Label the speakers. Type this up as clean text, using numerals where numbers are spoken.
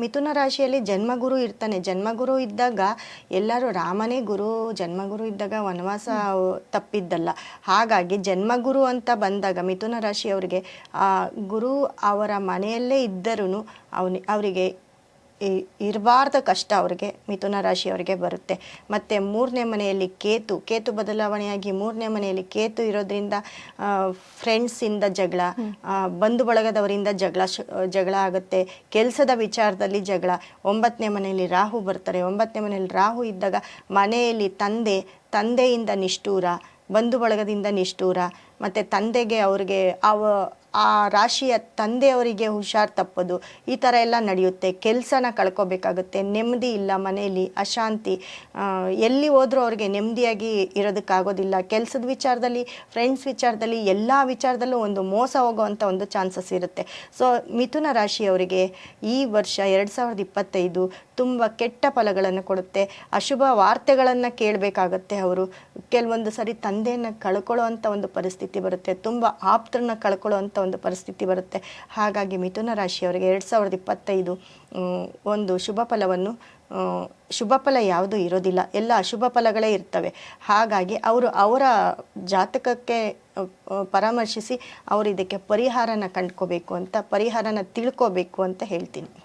Speaker 1: ಮಿಥುನ ರಾಶಿಯಲ್ಲಿ ಜನ್ಮಗುರು ಇರ್ತಾನೆ. ಜನ್ಮಗುರು ಇದ್ದಾಗ ಎಲ್ಲರೂ ರಾಮನೇ ಗುರು, ಜನ್ಮಗುರು ಇದ್ದಾಗ ವನವಾಸ ತಪ್ಪಿದ್ದಲ್ಲ. ಹಾಗಾಗಿ ಜನ್ಮಗುರು ಅಂತ ಬಂದಾಗ ಮಿಥುನ ರಾಶಿಯವರಿಗೆ ಗುರು ಅವರ ಮನೆಯಲ್ಲೇ ಇದ್ದರೂ ಅವರಿಗೆ ಇರಬಾರ್ದ ಕಷ್ಟ ಅವರಿಗೆ ಮಿಥುನ ರಾಶಿಯವರಿಗೆ ಬರುತ್ತೆ. ಮತ್ತು ಮೂರನೇ ಮನೆಯಲ್ಲಿ ಕೇತು ಬದಲಾವಣೆಯಾಗಿ ಮೂರನೇ ಮನೆಯಲ್ಲಿ ಕೇತು ಇರೋದ್ರಿಂದ ಫ್ರೆಂಡ್ಸಿಂದ ಜಗಳ, ಬಂಧು ಬಳಗದವರಿಂದ ಜಗಳ ಆಗುತ್ತೆ. ಕೆಲಸದ ವಿಚಾರದಲ್ಲಿ ಜಗಳ. 9ನೇ ಮನೆಯಲ್ಲಿ ರಾಹು ಬರ್ತಾರೆ. 9ನೇ ಮನೆಯಲ್ಲಿ ರಾಹು ಇದ್ದಾಗ ಮನೆಯಲ್ಲಿ ತಂದೆಯಿಂದ ನಿಷ್ಠೂರ, ಬಂಧು ಬಳಗದಿಂದ ನಿಷ್ಠೂರ, ಮತ್ತು ತಂದೆಗೆ ಅವ್ರಿಗೆ ಆ ರಾಶಿಯ ತಂದೆಯವರಿಗೆ ಹುಷಾರು ತಪ್ಪೋದು, ಈ ಥರ ಎಲ್ಲ ನಡೆಯುತ್ತೆ. ಕೆಲಸನ ಕಳ್ಕೊಬೇಕಾಗುತ್ತೆ. ನೆಮ್ಮದಿ ಇಲ್ಲ ಮನೆಯಲ್ಲಿ, ಅಶಾಂತಿ. ಎಲ್ಲಿ ಹೋದ್ರೂ ಅವ್ರಿಗೆ ನೆಮ್ಮದಿಯಾಗಿ ಇರೋದಕ್ಕಾಗೋದಿಲ್ಲ. ಕೆಲಸದ ವಿಚಾರದಲ್ಲಿ, ಫ್ರೆಂಡ್ಸ್ ವಿಚಾರದಲ್ಲಿ, ಎಲ್ಲ ವಿಚಾರದಲ್ಲೂ ಒಂದು ಮೋಸ ಹೋಗುವಂಥ ಒಂದು ಚಾನ್ಸಸ್ ಇರುತ್ತೆ. ಸೊ ಮಿಥುನ ರಾಶಿಯವರಿಗೆ ಈ ವರ್ಷ 2025 ತುಂಬ ಕೆಟ್ಟ ಫಲಗಳನ್ನು ಕೊಡುತ್ತೆ. ಅಶುಭ ವಾರ್ತೆಗಳನ್ನು ಕೇಳಬೇಕಾಗತ್ತೆ. ಅವರು ಕೆಲವೊಂದು ಸರಿ ತಂದೆಯನ್ನು ಕಳ್ಕೊಳ್ಳೋವಂಥ ಒಂದು ಪರಿಸ್ಥಿತಿ ಬರುತ್ತೆ. ತುಂಬ ಆಪ್ತರನ್ನ ಕಳ್ಕೊಳ್ಳೋವಂಥ ಒಂದು ಪರಿಸ್ಥಿತಿ ಬರುತ್ತೆ. ಹಾಗಾಗಿ ಮಿಥುನ ರಾಶಿಯವರಿಗೆ 2025 ಒಂದು ಶುಭ ಫಲ ಯಾವುದೂ ಇರೋದಿಲ್ಲ, ಎಲ್ಲ ಅಶುಭ ಫಲಗಳೇ ಇರ್ತವೆ. ಹಾಗಾಗಿ ಅವರ ಜಾತಕಕ್ಕೆ ಪರಾಮರ್ಶಿಸಿ ಅವರು ಇದಕ್ಕೆ ಪರಿಹಾರನ ಕಂಡ್ಕೋಬೇಕು ಅಂತ, ಪರಿಹಾರನ ತಿಳ್ಕೋಬೇಕು ಅಂತ ಹೇಳ್ತೀನಿ.